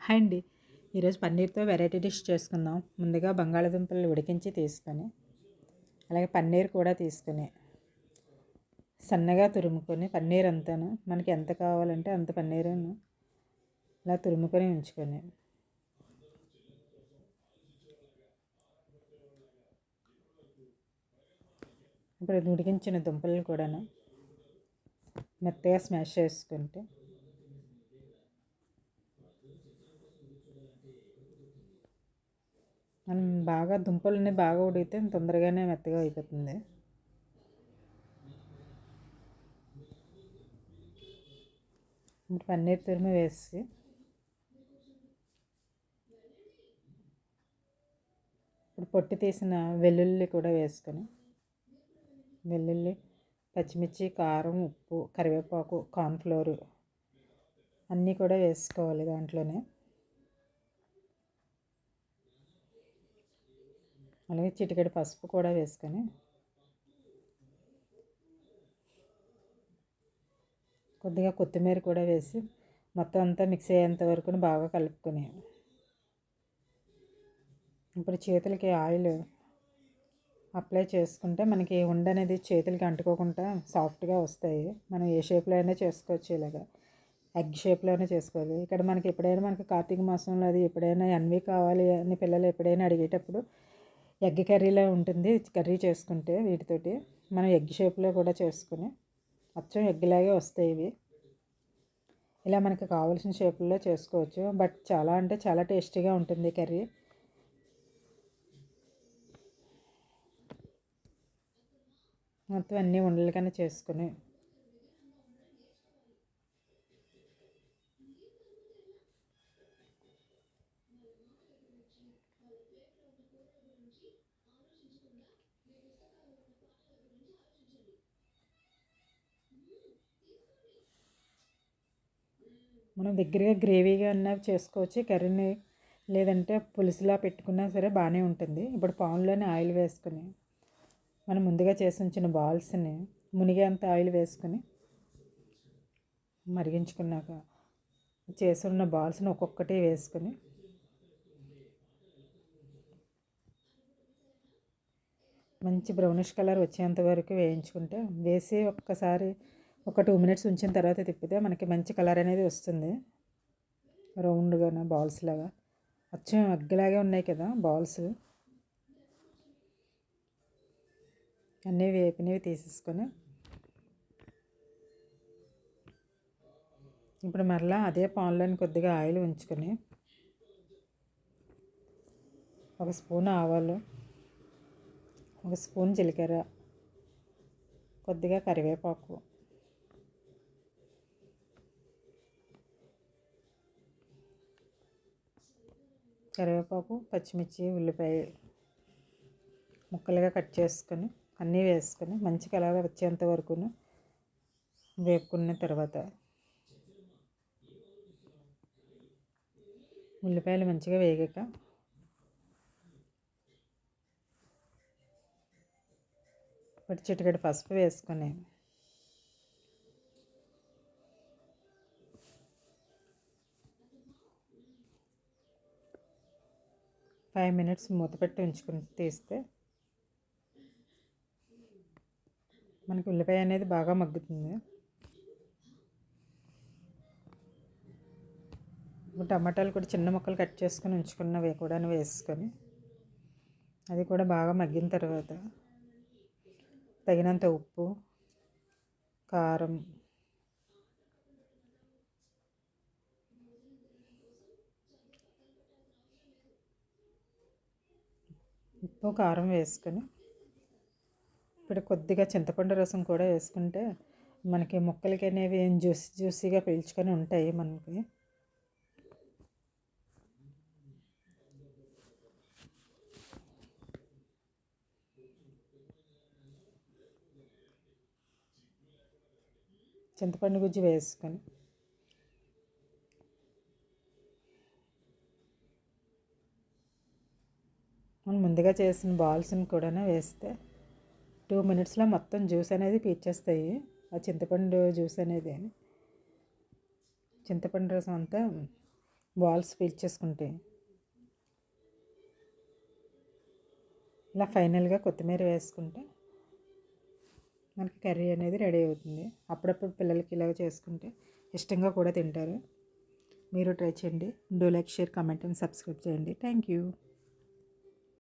Hi అండి. ఈరోజు పన్నీర్తో variety dish చేసుకుందాం. ముందుగా బంగాళాదుంపలు ఉడికించి తీసుకొని, అలాగే పన్నీర్ కూడా తీసుకొని సన్నగా తురుముకొని, పన్నీర్ అంతాను మనకి ఎంత కావాలంటే అంత పన్నీరును అలా తురుముకొని ఉంచుకొని, ఇప్పుడు ఉడికించిన దుంపలు కూడాను మెత్తగా స్మాష్ చేసుకుంటే మనం బాగా దుంపలని బాగా ఉడికితే తొందరగానే మెత్తగా అయిపోతుంది. పన్నీర్ తురుము వేసి ఇప్పుడు పొట్టు తీసిన వెల్లుల్లి కూడా వేసుకొని, వెల్లుల్లి, పచ్చిమిర్చి, కారం, ఉప్పు, కరివేపాకు, కార్న్ఫ్లోరు అన్నీ కూడా వేసుకోవాలి దాంట్లోనే. అలాగే చిటికెడు పసుపు కూడా వేసుకొని కొద్దిగా కొత్తిమీర కూడా వేసి మొత్తం అంతా మిక్స్ అయ్యేంత వరకు బాగా కలుపుకొని, ఇప్పుడు చేతులకి ఆయిల్ అప్లై చేసుకుంటే మనకి ఉండ అనేది చేతులకి అంటుకోకుండా సాఫ్ట్గా వస్తాయి. మనం ఏ షేప్లో అయినా చేసుకోవచ్చు. ఇలాగా ఎగ్ షేప్లోనే చేసుకోవాలి. ఇక్కడ మనకి ఎప్పుడైనా మనకి కార్తీక మాసంలో అది ఎప్పుడైనా ఎన్వి కావాలి అని పిల్లలు ఎప్పుడైనా అడిగేటప్పుడు ఎగ్ కర్రీలో ఉంటుంది. కర్రీ చేసుకుంటే వీటితోటి మనం ఎగ్ షేప్లో కూడా చేసుకుని అచ్చం ఎగ్లాగే వస్తాయి ఇవి. ఇలా మనకి కావాల్సిన షేపుల్లో చేసుకోవచ్చు. బట్ చాలా అంటే చాలా టేస్టీగా ఉంటుంది కర్రీ. మొత్తం అన్నీ ఉండలుగానే చేసుకుని మనం దగ్గరగా గ్రేవీగా అన్నా చేసుకోవచ్చు కర్రీని, లేదంటే పులుసులా పెట్టుకున్నా సరే బాగానే ఉంటుంది. ఇప్పుడు పాన్లోనే ఆయిల్ వేసుకొని మనం ముందుగా చేసి ఉంచిన బాల్స్ని మునిగేంత ఆయిల్ వేసుకొని మరిగించుకున్నాక చేసున్న బాల్స్ని ఒక్కొక్కటి వేసుకొని మంచి బ్రౌనిష్ కలర్ వచ్చేంత వరకు వేయించుకుంటే, వేసి ఒక్కసారి ఒక 2 మినిట్స్ ఉంచిన తర్వాత తిప్పితే మనకి మంచి కలర్ అనేది వస్తుంది. రౌండ్గానే బాల్స్ లాగా అచ్చం ఎగ్లాగే ఉన్నాయి కదా బాల్స్. అన్నీ వేపినవి తీసేసుకొని ఇప్పుడు మరలా అదే పాన్లోని కొద్దిగా ఆయిల్ ఉంచుకొని ఒక స్పూన్ ఆవాలు, ఒక స్పూన్ జీలకర్ర, కొద్దిగా కరివేపాకు, పచ్చిమిర్చి, ఉల్లిపాయ ముక్కలుగా కట్ చేసుకొని అన్నీ వేసుకొని మంచి కలర్ వచ్చేంత వరకు వేపుకున్న తర్వాత ఉల్లిపాయలు మంచిగా వేగాక ఇప్పుడు చిటికెడు పసుపు వేసుకొని ఫైవ్ మినిట్స్ మూత పెట్టి ఉంచుకుని తీస్తే మనకి ఉల్లిపాయ అనేది బాగా మగ్గుతుంది. టమాటాలు కూడా చిన్న ముక్కలు కట్ చేసుకొని ఉంచుకున్నవి కూడా వేసుకొని అది కూడా బాగా మగ్గిన తర్వాత తగినంత ఉప్పు, కారం, వేసుకొని ఇప్పుడు కొద్దిగా చింతపండు రసం కూడా వేసుకుంటే మనకి ముక్కలకి అనేవి ఏం జ్యూసీగా పీల్చుకొని ఉంటాయి. మనకి చింతపండు గుజ్జు వేసుకొని మనం ముందుగా చేసిన బాల్స్ని కూడా వేస్తే 2 మినిట్స్లో మొత్తం జ్యూస్ అనేది పీల్చేస్తాయి. ఆ చింతపండు జ్యూస్ అనేది చింతపండు రసం అంతా బాల్స్ పీల్చేసుకుంటే. ఇలా ఫైనల్గా కొత్తిమీర వేసుకుంటే మనకి కర్రీ అనేది రెడీ అవుతుంది. అప్పుడప్పుడు పిల్లలకి ఇలాగ చేసుకుంటే ఇష్టంగా కూడా తింటారు. మీరు ట్రై చేయండి. Do like, share, comment and subscribe చేయండి. Thank you.